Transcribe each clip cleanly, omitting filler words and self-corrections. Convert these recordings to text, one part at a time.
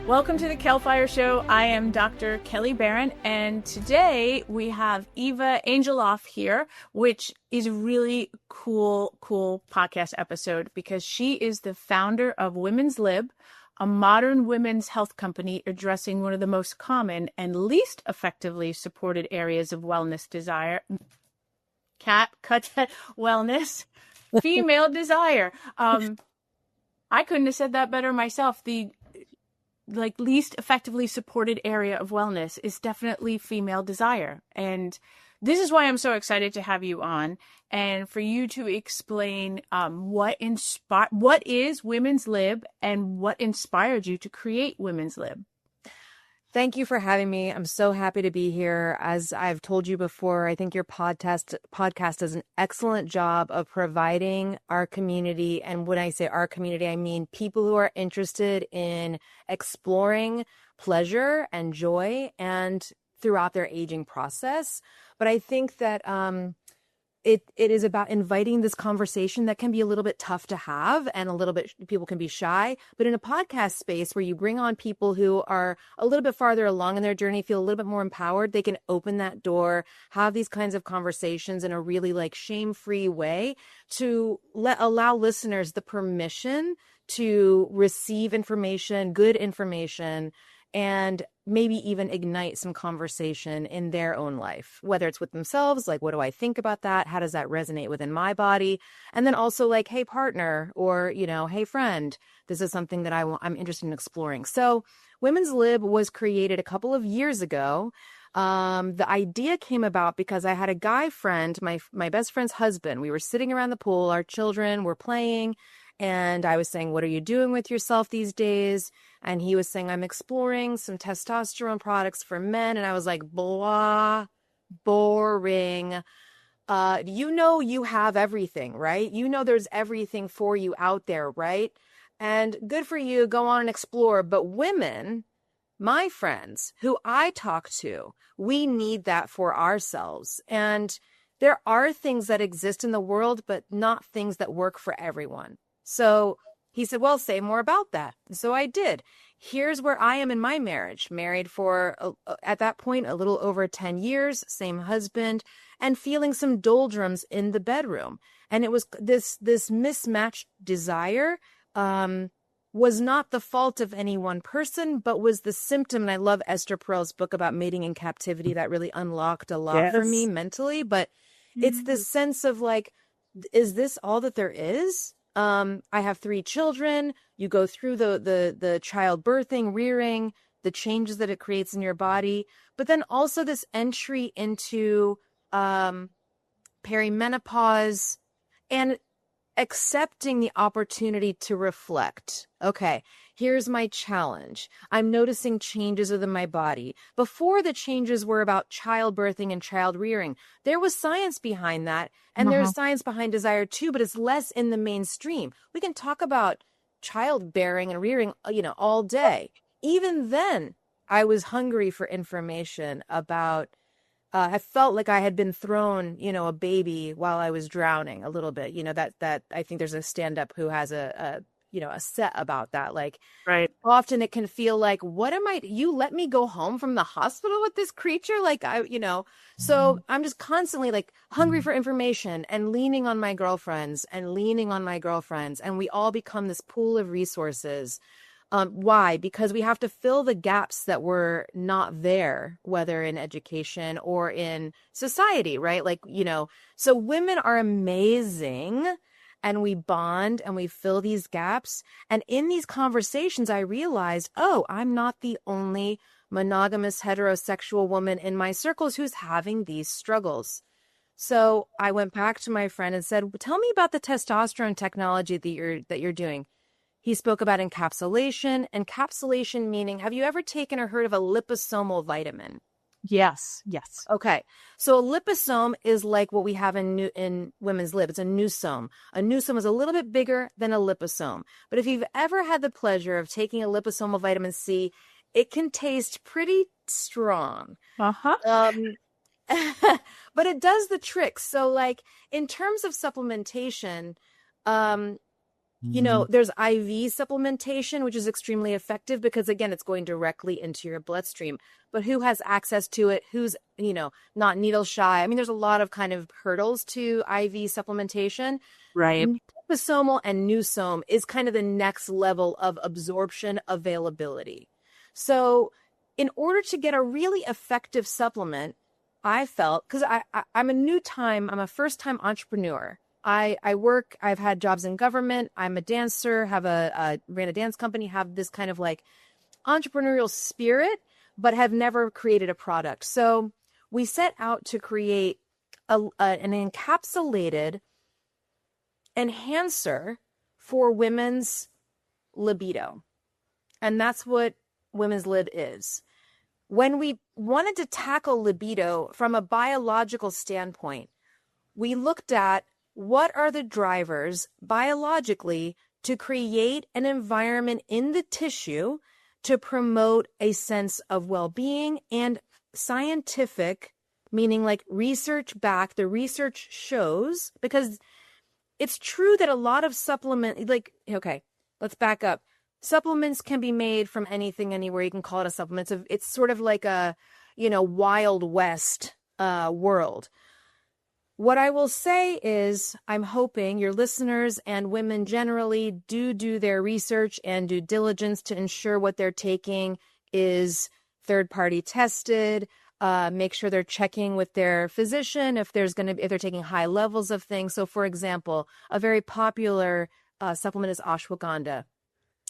Welcome to the Kellfire Show. I am Dr. Kelly Barron, and today we have Eva Angeloff here, which is a really cool podcast episode because she is the founder of Women's Lib, a modern women's health company addressing one of the most common and least effectively supported areas of wellness desire. Wellness, female desire. I couldn't have said that better myself. The least effectively supported area of wellness is definitely female desire. And this is why I'm so excited to have you on and for you to explain what is Women's Lib and what inspired you to create Women's Lib. Thank you for having me. I'm so happy to be here. As I've told you before, I think your podcast does an excellent job of providing our community. And when I say our community, I mean people who are interested in exploring pleasure and joy and throughout their aging process. But I think that it is about inviting this conversation that can be a little bit tough to have and a little bit people can be shy. But in a podcast space where you bring on people who are a little bit farther along in their journey, feel a little bit more empowered, they can open that door, have these kinds of conversations in a really shame-free way to allow listeners the permission to receive information, good information, and maybe even ignite some conversation in their own life, whether it's with themselves, like, what do I think about that? How does that resonate within my body? And then also hey, partner, or, hey, friend, this is something that I'm interested in exploring. So Women's Lib was created a couple of years ago. The idea came about because I had a guy friend, my best friend's husband. We were sitting around the pool, our children were playing, and I was saying, what are you doing with yourself these days? And he was saying, I'm exploring some testosterone products for men. And I was like, blah, boring. You have everything, right? There's everything for you out there, right? And good for you, go on and explore. But women, my friends who I talk to, we need that for ourselves. And there are things that exist in the world, but not things that work for everyone. So he said, well, say more about that. So I did. Here's where I am in my marriage, married for, at that point, a little over 10 years, same husband, and feeling some doldrums in the bedroom. And it was this mismatched desire was not the fault of any one person, but was the symptom. And I love Esther Perel's book about mating in captivity that really unlocked a lot for me mentally. But it's this sense of is this all that there is? I have 3 children. You go through the child birthing, rearing, the changes that it creates in your body, but then also this entry into perimenopause and accepting the opportunity to reflect. Okay, here's my challenge. I'm noticing changes within my body. Before, the changes were about childbirthing and child rearing. There was science behind that, and there's science behind desire too, but it's less in the mainstream. We can talk about childbearing and rearing, all day. Even then, I was hungry for information about I felt like I had been thrown, a baby while I was drowning a little bit, that I think there's a stand-up who has a set about that. Right. Often it can feel like, you let me go home from the hospital with this creature? So I'm just constantly hungry for information and leaning on my girlfriends. And we all become this pool of resources. Why? Because we have to fill the gaps that were not there, whether in education or in society, right? So women are amazing and we bond and we fill these gaps. And in these conversations, I realized, I'm not the only monogamous heterosexual woman in my circles who's having these struggles. So I went back to my friend and said, tell me about the testosterone technology that you're doing. He spoke about encapsulation. Encapsulation meaning, have you ever taken or heard of a liposomal vitamin? Yes. Okay. So a liposome is like what we have in Women's Lib. It's a nusome. A nusome is a little bit bigger than a liposome. But if you've ever had the pleasure of taking a liposomal vitamin C, it can taste pretty strong. Uh-huh. But it does the trick. So in terms of supplementation, There's IV supplementation, which is extremely effective because, again, it's going directly into your bloodstream. But who has access to it? Who's, not needle shy? I mean, there's a lot of kind of hurdles to IV supplementation. Right. Liposomal and Nusome is kind of the next level of absorption availability. So, in order to get a really effective supplement, I felt, because I'm I'm a first-time entrepreneur. I work, I've had jobs in government. I'm a dancer, ran a dance company, have this kind of like entrepreneurial spirit, but have never created a product. So we set out to create an encapsulated enhancer for women's libido. And that's what Women's Lib is. When we wanted to tackle libido from a biological standpoint, we looked at what are the drivers biologically to create an environment in the tissue to promote a sense of well-being and scientific, meaning like research back. The research shows, because it's true that a lot of let's back up. Supplements can be made from anything, anywhere. You can call it a supplement. It's sort of like a, Wild West world. What I will say is I'm hoping your listeners and women generally do their research and due diligence to ensure what they're taking is third-party tested. Make sure they're checking with their physician if they're taking high levels of things. So, for example, a very popular supplement is ashwagandha.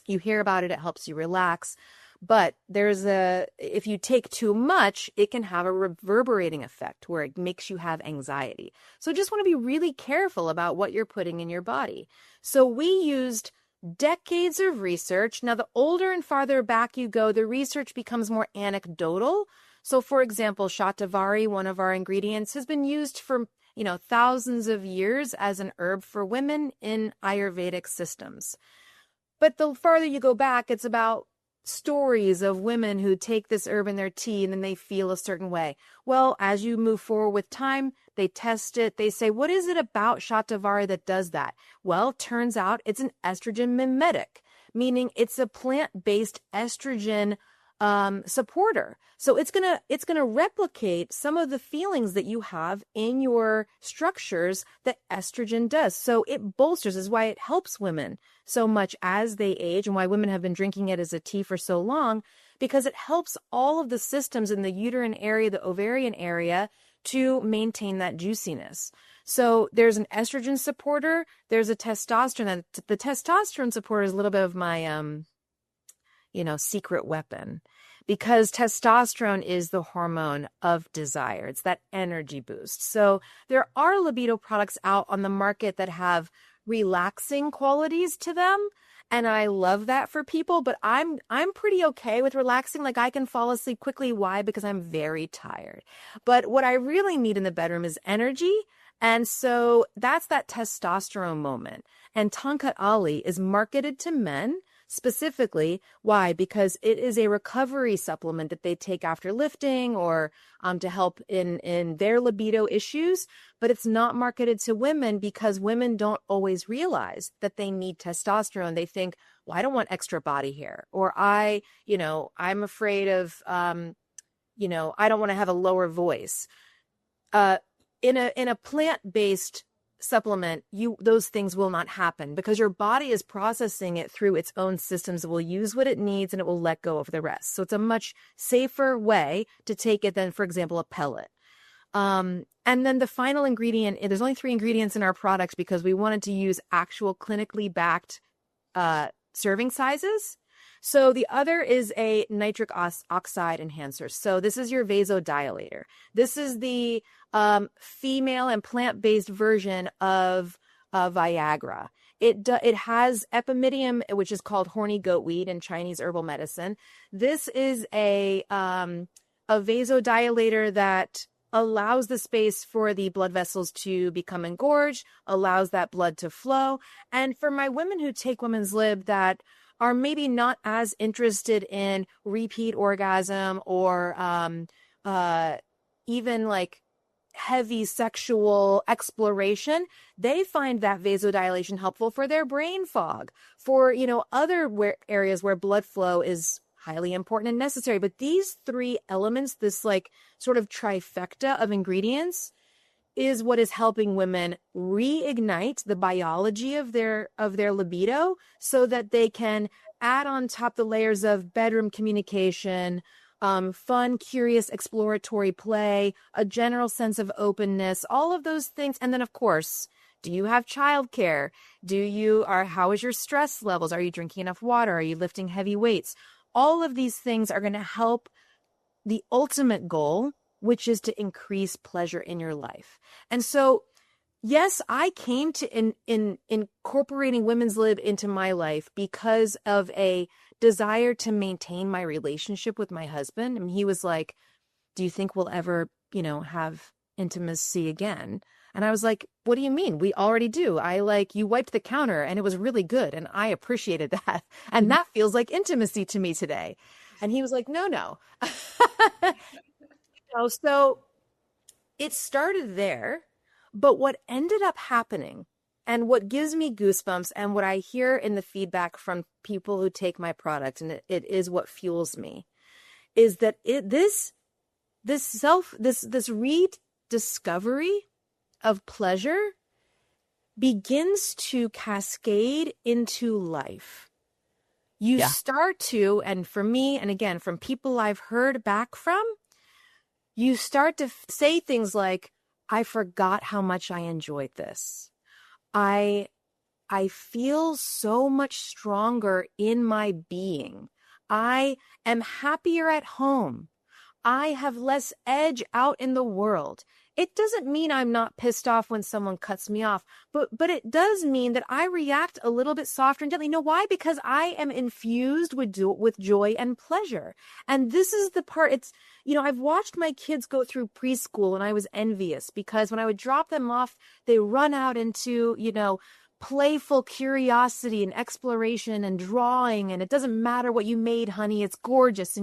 You hear about it, it helps you relax. But if you take too much, it can have a reverberating effect where it makes you have anxiety. So just want to be really careful about what you're putting in your body. So we used decades of research. Now, the older and farther back you go, the research becomes more anecdotal. So for example, shatavari, one of our ingredients, has been used for, thousands of years as an herb for women in Ayurvedic systems. But the farther you go back, it's about stories of women who take this herb in their tea and then they feel a certain way. Well, as you move forward with time, they test it. They say, what is it about shatavari that does that? Well, turns out it's an estrogen mimetic, meaning it's a plant-based estrogen supporter. So it's gonna replicate some of the feelings that you have in your structures that estrogen does. So it bolsters, is why it helps women so much as they age, and why women have been drinking it as a tea for so long, because it helps all of the systems in the uterine area, the ovarian area, to maintain that juiciness. So there's an estrogen supporter, there's a testosterone. And the testosterone supporter is a little bit of my secret weapon, because testosterone is the hormone of desire. It's that energy boost. So there are libido products out on the market that have relaxing qualities to them. And I love that for people, but I'm pretty okay with relaxing. Like I can fall asleep quickly. Why? Because I'm very tired. But what I really need in the bedroom is energy. And so that's that testosterone moment. And Tonkat Ali is marketed to men specifically. Why? Because it is a recovery supplement that they take after lifting or to help in their libido issues. But it's not marketed to women because women don't always realize that they need testosterone. They think, well, I don't want extra body hair, or I'm afraid of, I don't want to have a lower voice. In a plant-based supplement, those things will not happen because your body is processing it through its own systems. It will use what it needs and it will let go of the rest. So it's a much safer way to take it than, for example, a pellet. And then the final ingredient, there's only 3 ingredients in our product because we wanted to use actual clinically backed serving sizes. So the other is a nitric oxide enhancer. So this is your vasodilator. This is the female and plant-based version of Viagra. It has epimedium, which is called horny goatweed in Chinese herbal medicine. This is a vasodilator that allows the space for the blood vessels to become engorged, allows that blood to flow. And for my women who take Women's Lib that are maybe not as interested in repeat orgasm or even like heavy sexual exploration, they find that vasodilation helpful for their brain fog, for, other areas where blood flow is highly important and necessary. But these three elements, this like sort of trifecta of ingredients, is what is helping women reignite the biology of their libido, so that they can add on top the layers of bedroom communication, fun, curious, exploratory play, a general sense of openness, all of those things. And then, of course, do you have childcare? How is your stress levels? Are you drinking enough water? Are you lifting heavy weights? All of these things are going to help the ultimate goal, which is to increase pleasure in your life. And so, yes, I came to incorporating women's lib into my life because of a desire to maintain my relationship with my husband. I mean, he was like, do you think we'll ever, have intimacy again? And I was like, what do you mean? We already do. You wiped the counter and it was really good. And I appreciated that. And that feels like intimacy to me today. And he was like, no. So it started there. But what ended up happening, and what gives me goosebumps, and what I hear in the feedback from people who take my product, and it is what fuels me, is that this rediscovery of pleasure begins to cascade into life. You start to, and for me, and again, from people I've heard back from, you start to say things like, I forgot how much I enjoyed this. I feel so much stronger in my being. I am happier at home. I have less edge out in the world. It doesn't mean I'm not pissed off when someone cuts me off, but it does mean that I react a little bit softer and gently. You know why? Because I am infused with joy and pleasure. And this is the part, I've watched my kids go through preschool, and I was envious because when I would drop them off, they run out into, playful curiosity and exploration and drawing. And it doesn't matter what you made, honey, it's gorgeous.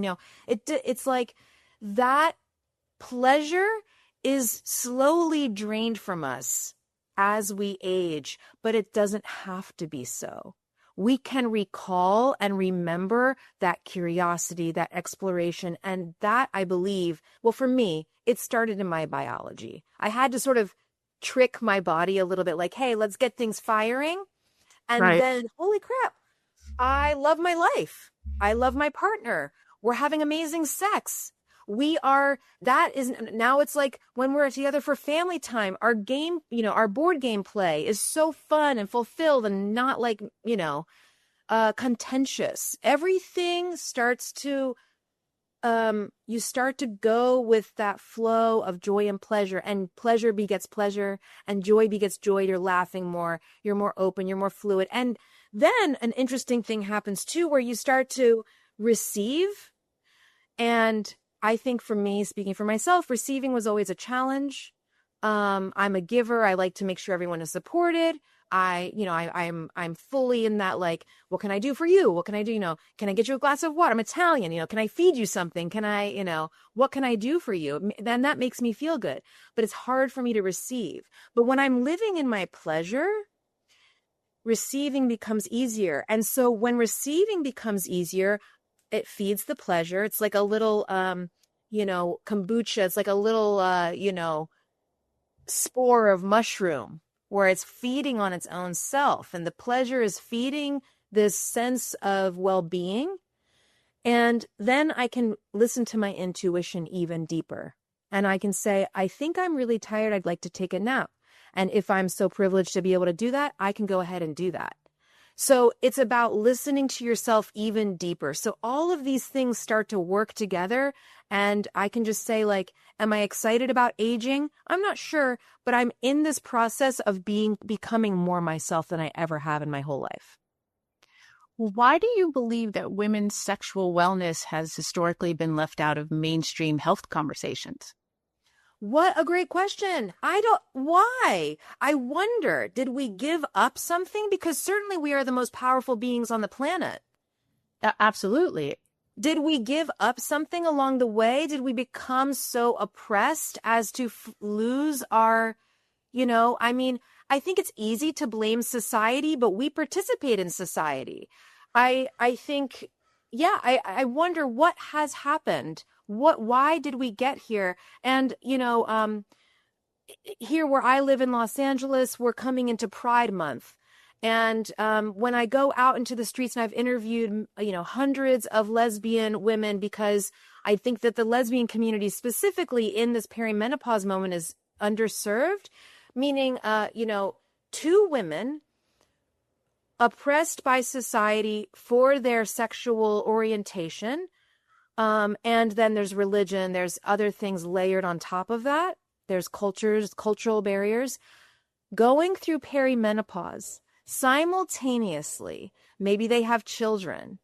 It's like that pleasure is slowly drained from us as we age, but it doesn't have to be so. We can recall and remember that curiosity, that exploration, and that, I believe, well, for me, it started in my biology. I had to sort of trick my body a little bit, like, hey, let's get things firing. And then, holy crap, I love my life. I love my partner. We're having amazing sex. Now it's like when we're together for family time, our game, our board game play is so fun and fulfilled and not like, contentious. Everything starts to, you start to go with that flow of joy and pleasure begets pleasure, and joy begets joy. You're laughing more, you're more open, you're more fluid. And then an interesting thing happens too, where you start to receive. And I think for me, speaking for myself, receiving was always a challenge. I'm a giver. I like to make sure everyone is supported. I'm fully in that, like, what can I do for you? What can I do? Can I get you a glass of water? I'm Italian, can I feed you something? Can I, what can I do for you? Then that makes me feel good, but it's hard for me to receive. But when I'm living in my pleasure, receiving becomes easier. And so when receiving becomes easier, it feeds the pleasure. It's like a little, kombucha. It's like a little, spore of mushroom where it's feeding on its own self. And the pleasure is feeding this sense of well-being. And then I can listen to my intuition even deeper. And I can say, I think I'm really tired. I'd like to take a nap. And if I'm so privileged to be able to do that, I can go ahead and do that. So it's about listening to yourself even deeper. So all of these things start to work together. And I can just say, like, am I excited about aging? I'm not sure, but I'm in this process of becoming more myself than I ever have in my whole life. Why do you believe that women's sexual wellness has historically been left out of mainstream health conversations? What a great question. Why? I wonder, did we give up something? Because certainly we are the most powerful beings on the planet. Absolutely. Did we give up something along the way? Did we become so oppressed as to lose our, I mean, I think it's easy to blame society, but we participate in society. I think, yeah, I wonder what has happened. Why did we get here? And, here where I live in Los Angeles, we're coming into Pride Month. And when I go out into the streets, and I've interviewed, hundreds of lesbian women, because I think that the lesbian community specifically in this perimenopause moment is underserved, meaning, two women oppressed by society for their sexual orientation. And then there's religion, there's other things layered on top of that. There's cultural barriers. Going through perimenopause simultaneously, maybe they have children.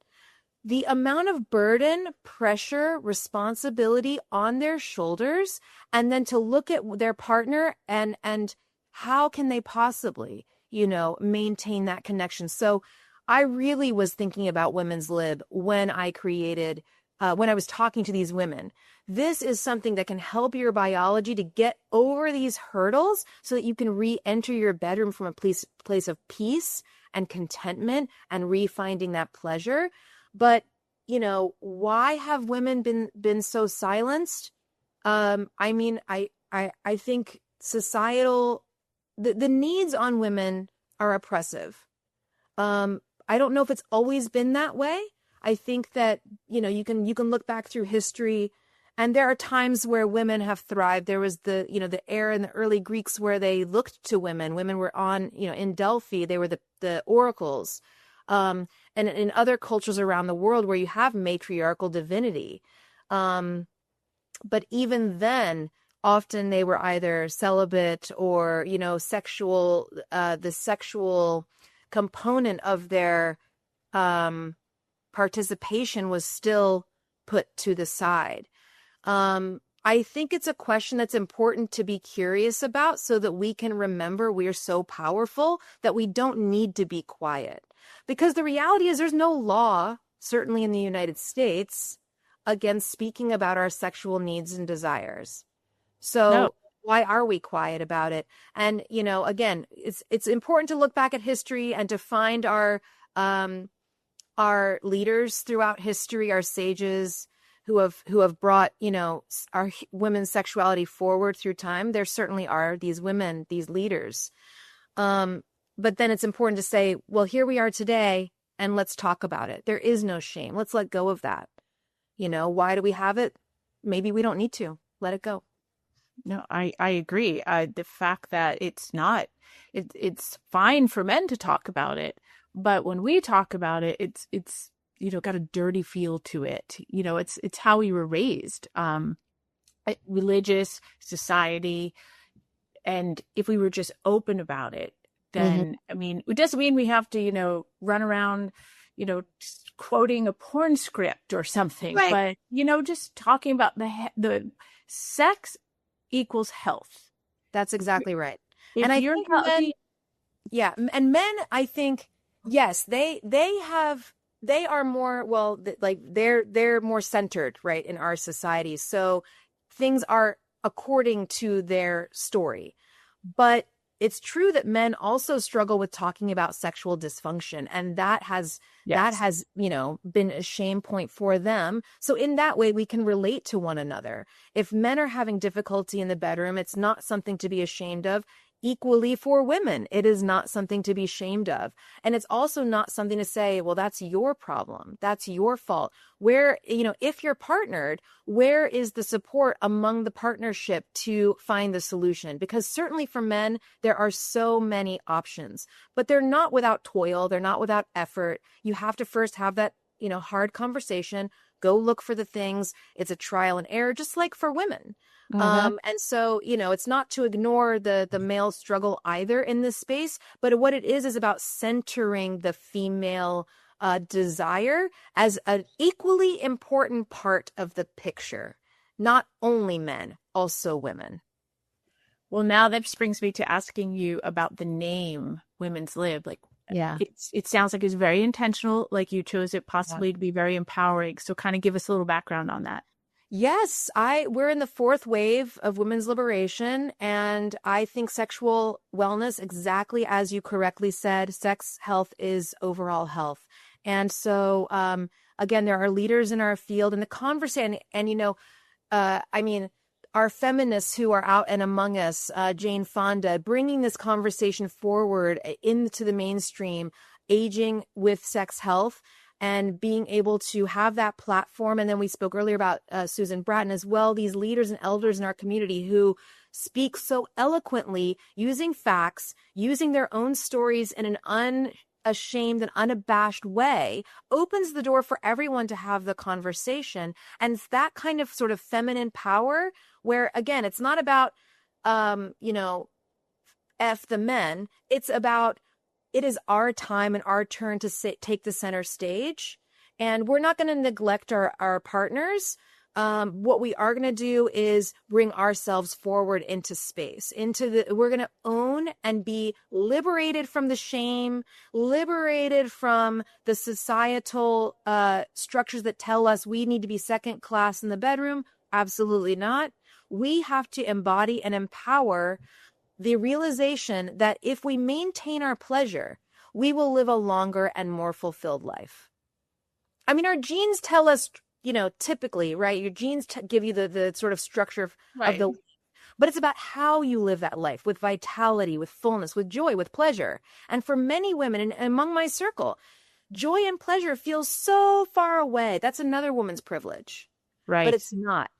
The amount of burden, pressure, responsibility on their shoulders, and then to look at their partner and how can they possibly, maintain that connection. So I really was thinking about Women's Lib when I was talking to these women. This is something that can help your biology to get over these hurdles so that you can re-enter your bedroom from a place of peace and contentment and re-finding that pleasure. But, why have women been so silenced? I think societal, the needs on women are oppressive. I don't know if it's always been that way. I think that, you can look back through history, and there are times where women have thrived. There was the era in the early Greeks where they looked to women. Women were in Delphi, they were the oracles. And in other cultures around the world where you have matriarchal divinity. But even then, often they were either celibate or, the sexual component of their participation was still put to the side. I think it's a question that's important to be curious about so that we can remember we are so powerful that we don't need to be quiet. Because the reality is there's no law, certainly in the United States, against speaking about our sexual needs and desires. So No. why are we quiet about it? And, again, it's important to look back at history and to find our leaders throughout history, our sages who have brought, our women's sexuality forward through time. There certainly are these women, these leaders. But then it's important to say, well, here we are today, and let's talk about it. There is no shame. Let's let go of that. Why do we have it? Maybe we don't need to. Let it go. No, I agree. The fact that it's fine for men to talk about it, but when we talk about it, it's got a dirty feel to it. It's how we were raised, religious society, and if we were just open about it, then I mean, it doesn't mean we have to run around quoting a porn script or something, right. But just talking about the sex equals health. That's exactly right. If and I you're think healthy, and men, I think, yes, they are more, they're more centered, right, in our society. So things are according to their story. But it's true that men also struggle with talking about sexual dysfunction, and that has been a shame point for them. So in that way, we can relate to one another. If men are having difficulty in the bedroom, it's not something to be ashamed of. Equally for women, it is not something to be ashamed of. And it's also not something to say, well, that's your problem. That's your fault. Where, if you're partnered, where is the support among the partnership to find the solution? Because certainly for men, there are so many options, but they're not without toil. They're not without effort. You have to first have that, hard conversation, go look for the things. It's a trial and error, just like for women. And so, it's not to ignore the male struggle either in this space, but what it is about centering the female desire as an equally important part of the picture. Not only men, also women. Well, now that brings me to asking you about the name Women's Lib. Like, Yeah. it sounds like it's very intentional, like you chose it possibly to be very empowering. So kind of give us a little background on that. Yes, we're in the fourth wave of women's liberation, and I think sexual wellness, exactly as you correctly said, sex health is overall health. And so, again, there are leaders in our field, and the conversation, and I mean, our feminists who are out and among us, Jane Fonda, bringing this conversation forward into the mainstream, aging with sex health, and being able to have that platform. And then we spoke earlier about Susan Bratton as well, these leaders and elders in our community who speak so eloquently, using facts, using their own stories in an unashamed and unabashed way, opens the door for everyone to have the conversation. And it's that kind of sort of feminine power where, again, it's not about, F the men. It's about, it is our time and our turn to take the center stage. And we're not going to neglect our partners. What we are going to do is bring ourselves forward into space, we're going to own and be liberated from the shame, liberated from the societal structures that tell us we need to be second class in the bedroom. Absolutely not. We have to embody and empower the realization that if we maintain our pleasure, we will live a longer and more fulfilled life. I mean, our genes tell us, typically, right? Your genes give you the sort of structure of the, but it's about how you live that life with vitality, with fullness, with joy, with pleasure. And for many women, and among my circle, joy and pleasure feels so far away. That's another woman's privilege. Right. But it's not.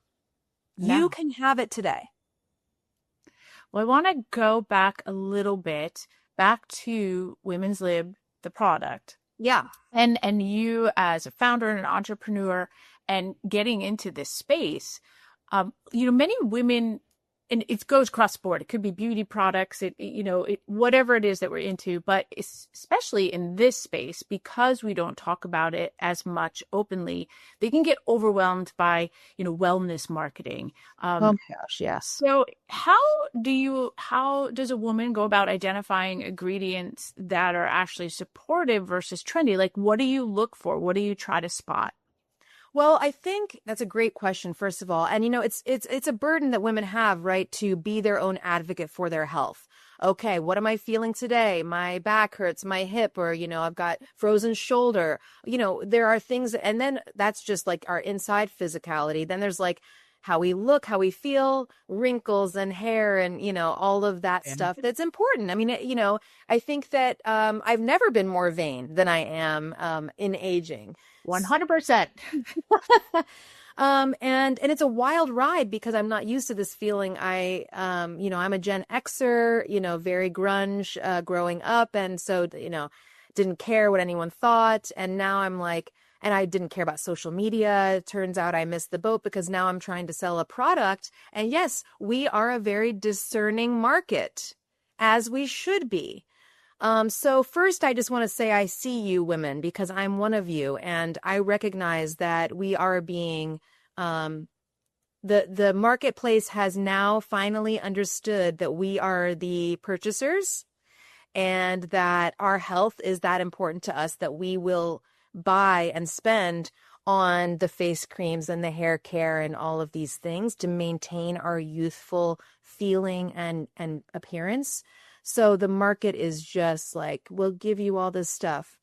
No. You can have it today. Well, I want to go back a little bit, back to Women's Lib, the product. Yeah. And you as a founder and an entrepreneur and getting into this space, many women, and it goes cross board. It could be beauty products, whatever it is that we're into, but especially in this space, because we don't talk about it as much openly, they can get overwhelmed by, wellness marketing. Oh my gosh, yes. So how does a woman go about identifying ingredients that are actually supportive versus trendy? Like, what do you look for? What do you try to spot? Well, I think that's a great question, first of all. And, it's a burden that women have, right, to be their own advocate for their health. Okay, what am I feeling today? My back hurts, my hip, or, I've got frozen shoulder. There are things, and then that's just like our inside physicality. Then there's like how we look, how we feel, wrinkles and hair and, all of that stuff that's important. I mean, I think that I've never been more vain than I am in aging. 100%. And it's a wild ride because I'm not used to this feeling. I'm a Gen Xer, very grunge, growing up. And so, didn't care what anyone thought. And now I'm like, and I didn't care about social media. It turns out I missed the boat because now I'm trying to sell a product. And yes, we are a very discerning market, as we should be. So first, I just want to say I see you women because I'm one of you, and I recognize that we are being, the marketplace has now finally understood that we are the purchasers and that our health is that important to us that we will buy and spend on the face creams and the hair care and all of these things to maintain our youthful feeling and appearance. So the market is just like, we'll give you all this stuff.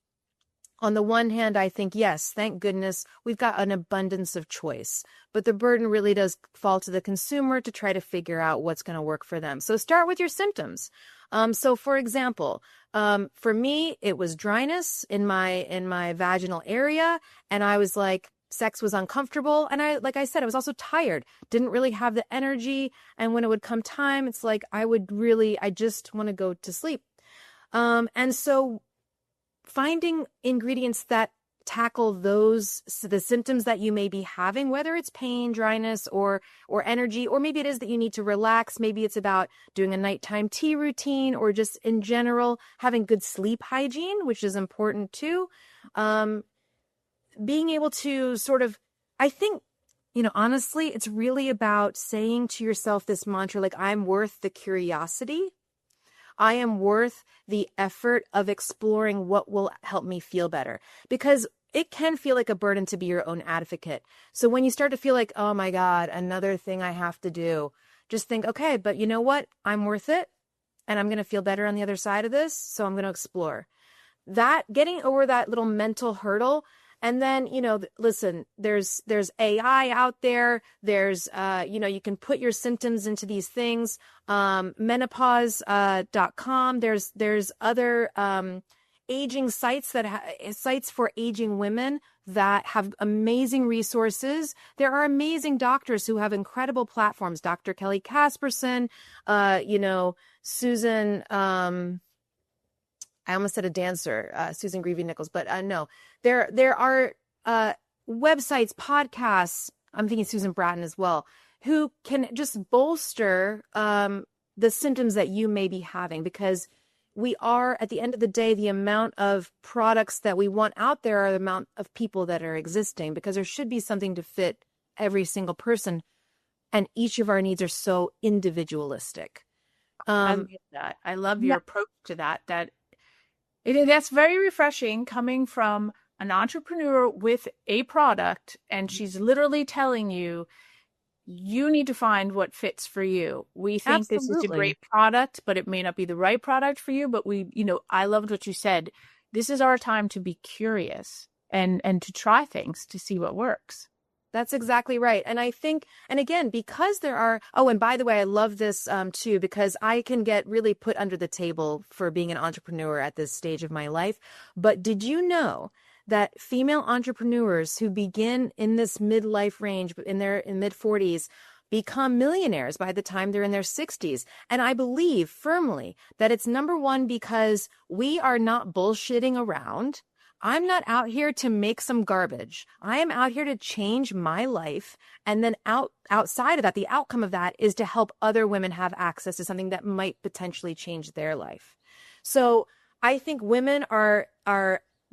On the one hand, I think, yes, thank goodness we've got an abundance of choice, but the burden really does fall to the consumer to try to figure out what's going to work for them. So start with your symptoms. So for example, for me, it was dryness in my vaginal area. And I was like, sex was uncomfortable. And like I said, I was also tired, didn't really have the energy. And when it would come time, it's like, I just want to go to sleep. And so finding ingredients that tackle the symptoms that you may be having, whether it's pain, dryness, or energy, or maybe it is that you need to relax. Maybe it's about doing a nighttime tea routine, or just in general, having good sleep hygiene, which is important too. Being able to sort of, I think, honestly, it's really about saying to yourself this mantra, like, I'm worth the curiosity. I am worth the effort of exploring what will help me feel better, because it can feel like a burden to be your own advocate. So when you start to feel like, oh my God, another thing I have to do, just think, okay, but you know what? I'm worth it, and I'm going to feel better on the other side of this. So I'm going to explore that, getting over that little mental hurdle. And then, listen, there's AI out there. There's, you can put your symptoms into these things. Menopause.com. There's other, aging sites sites for aging women that have amazing resources. There are amazing doctors who have incredible platforms. Dr. Kelly Casperson, Susan, I almost said a dancer, Susan Greavy Nichols, but no, there are websites, podcasts. I'm thinking Susan Bratton as well, who can just bolster the symptoms that you may be having, because we are, at the end of the day, the amount of products that we want out there are the amount of people that are existing, because there should be something to fit every single person. And each of our needs are so individualistic. I love that. I love your approach to that. That's very refreshing, coming from an entrepreneur with a product, and she's literally telling you, you need to find what fits for you. We think this is a great product, but it may not be the right product for you. But I loved what you said. This is our time to be curious and to try things to see what works. That's exactly right. And I think, and again, because there are, oh, and by the way, I love this too, because I can get really put under the table for being an entrepreneur at this stage of my life. But did you know that female entrepreneurs who begin in this midlife range, in mid 40s, become millionaires by the time they're in their 60s? And I believe firmly that it's, number one, because we are not bullshitting around. I'm not out here to make some garbage. I am out here to change my life. And then outside of that, the outcome of that is to help other women have access to something that might potentially change their life. So I think women are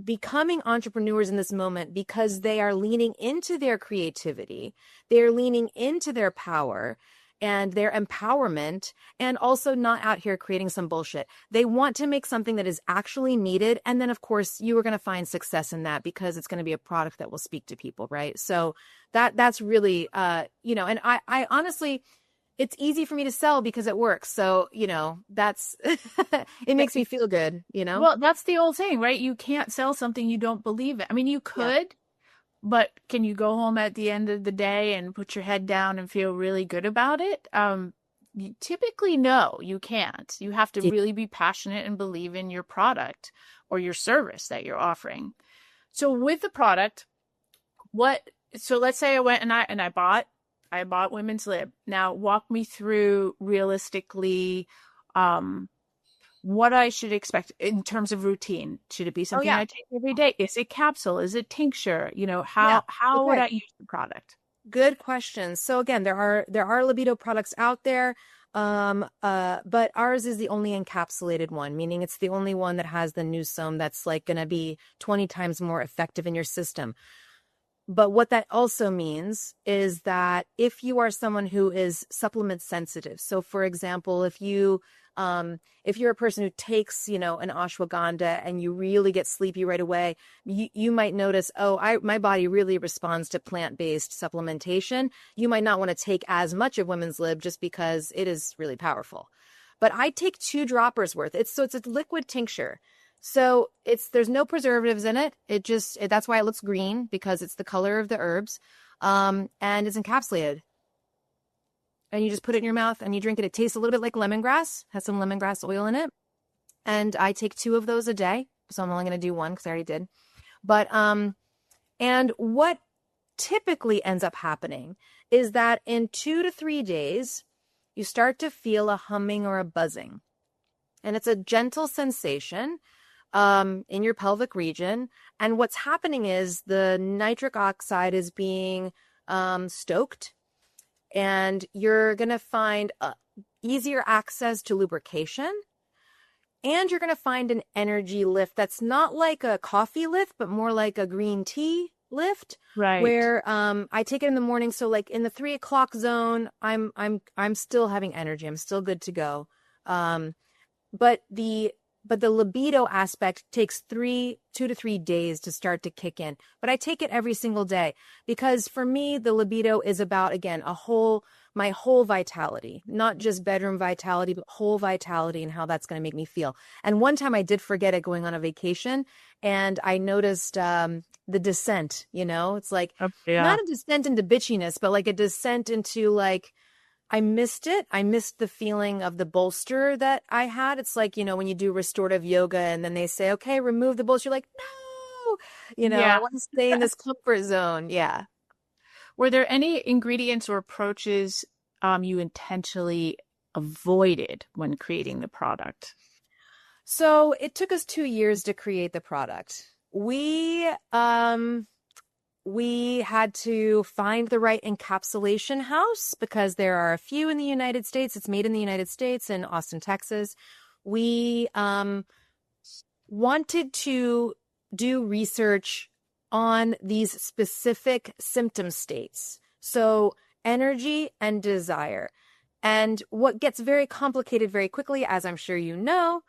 becoming entrepreneurs in this moment because they are leaning into their creativity. They're leaning into their power and their empowerment, and also not out here creating some bullshit. They want to make something that is actually needed. And then, of course, you are going to find success in that because it's going to be a product that will speak to people, right? So that's really, and I honestly, it's easy for me to sell because it works. So, that's, it makes me feel good, Well, that's the old saying, right? You can't sell something you don't believe in. I mean, you could, but can you go home at the end of the day and put your head down and feel really good about it? Typically, no, you can't. You have to really be passionate and believe in your product or your service that you're offering. So with the product, so let's say I went and I bought Women's Lib. Now walk me through realistically, what I should expect in terms of routine. Should it be something I take every day? Is it capsule? Is it tincture? How would I use the product? Good question. So again, there are Libido products out there, but ours is the only encapsulated one, meaning it's the only one that has the newsome that's like going to be 20 times more effective in your system. But what that also means is that if you are someone who is supplement sensitive, so for example, if you're a person who takes, an ashwagandha and you really get sleepy right away, you might notice, my body really responds to plant-based supplementation. You might not want to take as much of Women's Lib just because it is really powerful. But I take 2 droppers worth. It's a liquid tincture. So there's no preservatives in it. That's why it looks green, because it's the color of the herbs. And it's encapsulated. And you just put it in your mouth and you drink it. It tastes a little bit like lemongrass, has some lemongrass oil in it. And I take 2 of those a day. So I'm only going to do 1 because I already did. But, and what typically ends up happening is that in 2 to 3 days, you start to feel a humming or a buzzing. And it's a gentle sensation in your pelvic region. And what's happening is the nitric oxide is being stoked, and you're going to find easier access to lubrication, and you're going to find an energy lift that's not like a coffee lift, but more like a green tea lift, right? Where I take it in the morning. So like in the 3 o'clock zone, I'm still having energy. I'm still good to go. but the libido aspect takes 2 to 3 days to start to kick in. But I take it every single day because for me, the libido is about, again, my whole vitality, not just bedroom vitality, but whole vitality and how that's going to make me feel. And one time I did forget it going on a vacation and I noticed the descent, it's like Yeah. not a descent into bitchiness, but like a descent into like, I missed it. I missed the feeling of the bolster that I had. It's like, when you do restorative yoga and then they say, okay, remove the bolster. You're like, no, I Yeah. want to stay in this comfort zone. Yeah. Were there any ingredients or approaches you intentionally avoided when creating the product? So it took us 2 years to create the product. We had to find the right encapsulation house because there are a few in the United States. It's made in the United States in Austin, Texas. We wanted to do research on these specific symptom states. So energy and desire. And what gets very complicated very quickly, as I'm sure you know,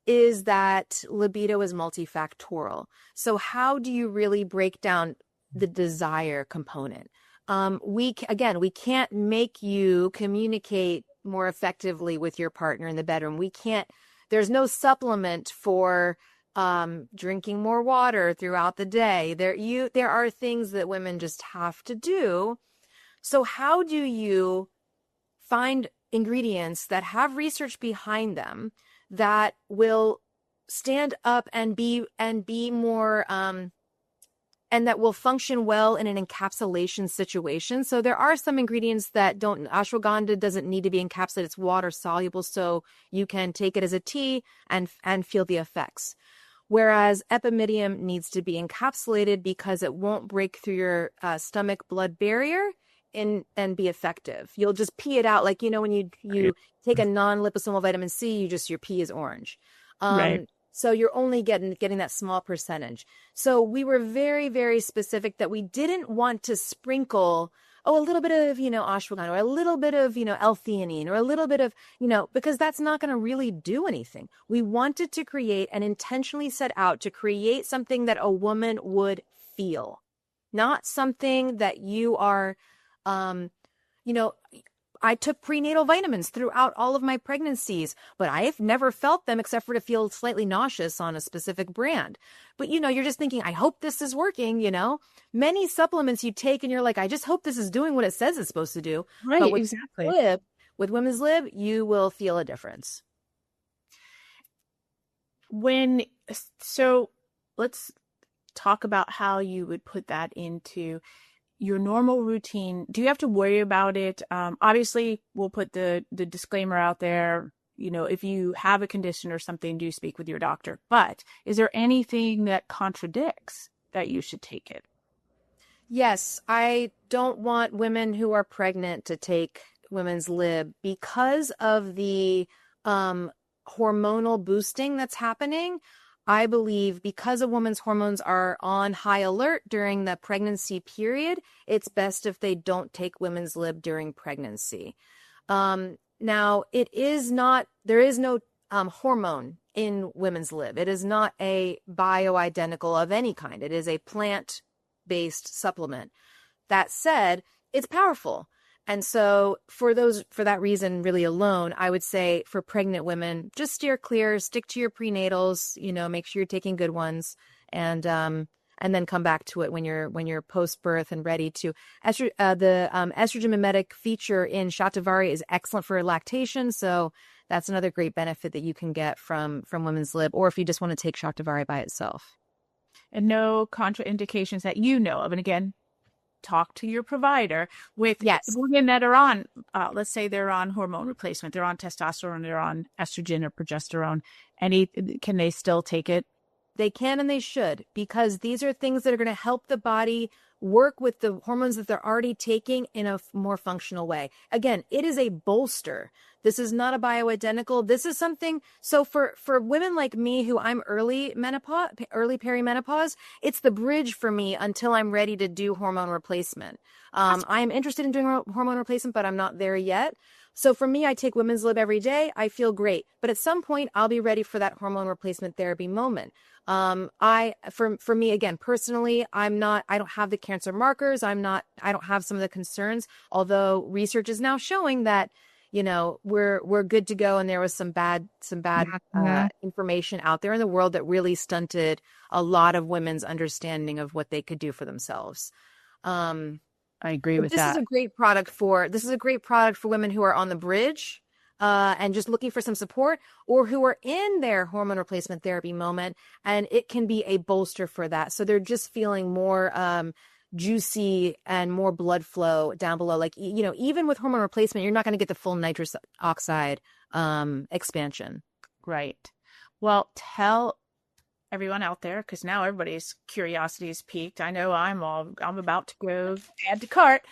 is that libido is multifactorial. So how do you really break down the desire component? We can't make you communicate more effectively with your partner in the bedroom. There's no supplement for drinking more water throughout the day. There are things that women just have to do. So how do you find ingredients that have research behind them that will stand up and be more and that will function well in an encapsulation situation? So there are some ingredients that ashwagandha doesn't need to be encapsulated. It's water soluble, so you can take it as a tea and feel the effects. Whereas epimedium needs to be encapsulated because it won't break through your stomach blood barrier and be effective. You'll just pee it out. Like, when you take a non-liposomal vitamin C, your pee is orange. Right. So you're only getting that small percentage. So we were very, very specific that we didn't want to sprinkle, a little bit of, ashwagandha or a little bit of, L-theanine or a little bit of, because that's not going to really do anything. We wanted to create and intentionally set out to create something that a woman would feel, not something that you are, I took prenatal vitamins throughout all of my pregnancies, but I've never felt them except for to feel slightly nauseous on a specific brand. But, you're just thinking, I hope this is working, Many supplements you take and you're like, I just hope this is doing what it says it's supposed to do. Right, But exactly. with Women's Lib, you will feel a difference. So let's talk about how you would put that into your normal routine. Do you have to worry about it? Obviously, we'll put the disclaimer out there. If you have a condition or something, do speak with your doctor. But is there anything that contradicts that you should take it? Yes, I don't want women who are pregnant to take Women's Lib because of the hormonal boosting that's happening. I believe because a woman's hormones are on high alert during the pregnancy period, it's best if they don't take Women's Lib during pregnancy. Now, there is no hormone in Women's Lib. It is not a bioidentical of any kind. It is a plant-based supplement. That said, it's powerful. And so for that reason, really alone, I would say for pregnant women, just steer clear, stick to your prenatals, make sure you're taking good ones and then come back to it when you're post-birth and ready to. The estrogen mimetic feature in Shatavari is excellent for lactation. So that's another great benefit that you can get from Women's Lib, or if you just want to take Shatavari by itself. And no contraindications that you know of. And again, talk to your provider. With women that are on, let's say they're on hormone replacement, they're on testosterone, they're on estrogen or progesterone. Can they still take it? They can and they should, because these are things that are going to help the body work with the hormones that they're already taking in a more functional way. Again, it is a bolster. This is not a bioidentical. This is something. So for women like me who I'm early perimenopause, it's the bridge for me until I'm ready to do hormone replacement. I am interested in doing hormone replacement, but I'm not there yet. So for me, I take Women's Lib every day. I feel great. But at some point, I'll be ready for that hormone replacement therapy moment. For me, again, personally, I don't have the cancer markers. I don't have some of the concerns, although research is now showing that, we're good to go. And there was some bad information out there in the world that really stunted a lot of women's understanding of what they could do for themselves. I agree with This that. is a great product for women who are on the bridge and just looking for some support, or who are in their hormone replacement therapy moment, and it can be a bolster for that. So they're just feeling more juicy and more blood flow down below. Like, even with hormone replacement, you're not going to get the full nitrous oxide expansion. Right. Well, tell everyone out there, because now everybody's curiosity is piqued. I know I'm about to go add to cart.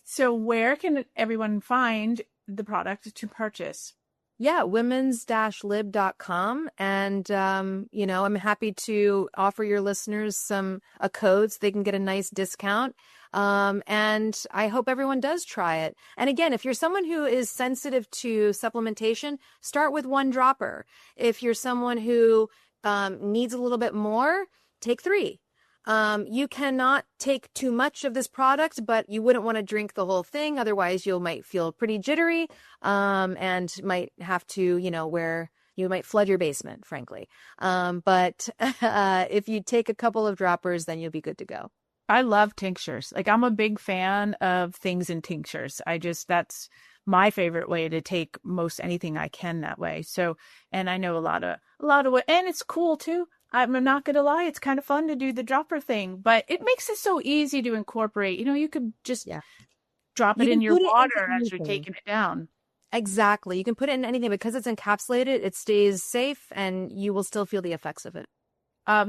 So where can everyone find the product to purchase? Yeah, womens-lib.com. And, I'm happy to offer your listeners some a code so they can get a nice discount. And I hope everyone does try it. And again, if you're someone who is sensitive to supplementation, start with 1 dropper. If you're someone who needs a little bit more, take 3. You cannot take too much of this product, but you wouldn't want to drink the whole thing. Otherwise, you might feel pretty jittery, and might have to, you might flood your basement, frankly. But if you take a couple of droppers, then you'll be good to go. I love tinctures. Like, I'm a big fan of things in tinctures. That's my favorite way to take most anything I can that way. So, and I know a lot of, and it's cool too. I'm not going to lie. It's kind of fun to do the dropper thing, but it makes it so easy to incorporate. You could just drop it in your water as you're taking it down. Exactly. You can put it in anything because it's encapsulated. It stays safe and you will still feel the effects of it.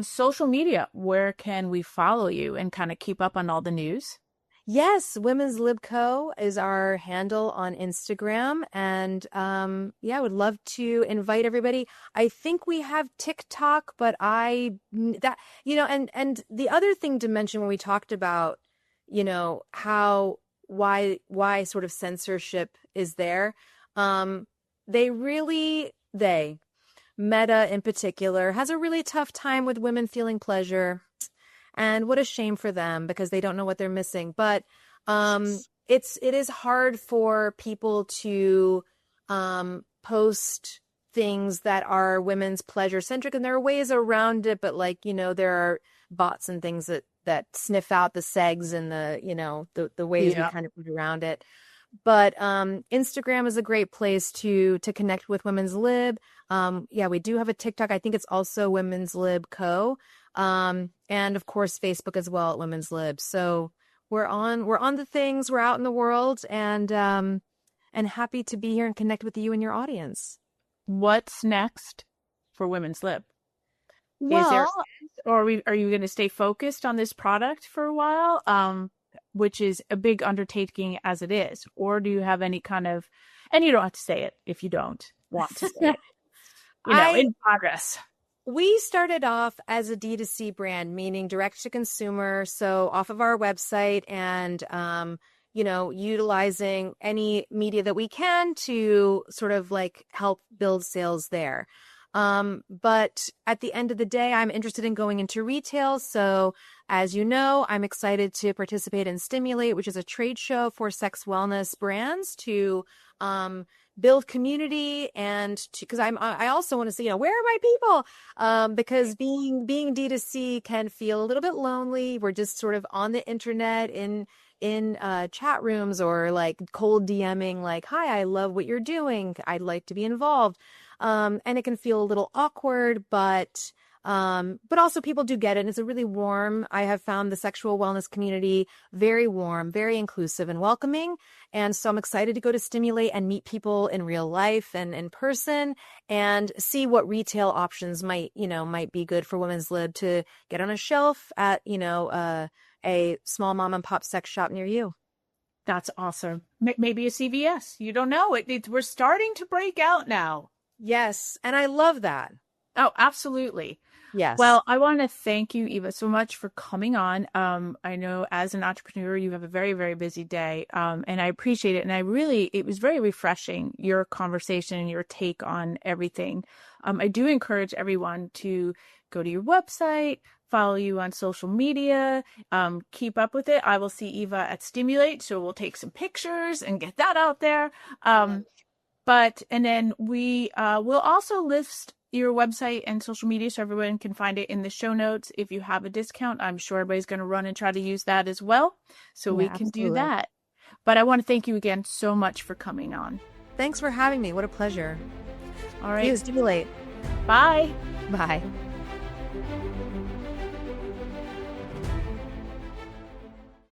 Social media, where can we follow you and kind of keep up on all the news? Yes, Women's Lib Co. is our handle on Instagram. And I would love to invite everybody. I think we have TikTok, but and the other thing to mention when we talked about, why sort of censorship is there. Meta in particular has a really tough time with women feeling pleasure. And what a shame for them, because they don't know what they're missing. But it is hard for people to post things that are women's pleasure centric, and there are ways around it. But there are bots and things that sniff out the segs and the ways we kind of put around it. But Instagram is a great place to connect with Women's Lib. We do have a TikTok. I think it's also Women's Lib Co. And of course Facebook as well at Women's Lib. So we're on the things, we're out in the world, and happy to be here and connect with you and your audience. What's next for Women's Lib? Well, are you going to stay focused on this product for a while? Which is a big undertaking as it is, or do you have any kind of, and you don't have to say it if you don't want to say it, in progress. We started off as a D2C brand, meaning direct to consumer. So off of our website and, utilizing any media that we can to sort of like help build sales there. But at the end of the day, I'm interested in going into retail. So as you know, I'm excited to participate in Stimulate, which is a trade show for sex wellness brands to, build community, and because I also want to see, where are my people? Because being D2C can feel a little bit lonely. We're just sort of on the internet in chat rooms or like cold DMing, like, hi, I love what you're doing. I'd like to be involved. And it can feel a little awkward, but also people do get it. And it's a really warm, I have found the sexual wellness community very warm, very inclusive and welcoming. And so I'm excited to go to Stimulate and meet people in real life and in person and see what retail options might be good for Women's Lib to get on a shelf at, a small mom and pop sex shop near you. That's awesome. Maybe a CVS. You don't know. We're starting to break out now. Yes. And I love that. Oh, absolutely. Yes. Well, I want to thank you, Eva, so much for coming on. I know as an entrepreneur, you have a very, very busy day, and I appreciate it. And it was very refreshing, your conversation and your take on everything. I do encourage everyone to go to your website, follow you on social media, keep up with it. I will see Eva at Stimulate, so we'll take some pictures and get that out there. And then we will also list your website and social media so everyone can find it in the show notes. If you have a discount, I'm sure everybody's going to run and try to use that as well. So we Yeah, can do absolutely. that. But I want to thank you again so much for coming on. Thanks for having me. What a pleasure. All See you. right. Stimulate. Bye. Bye.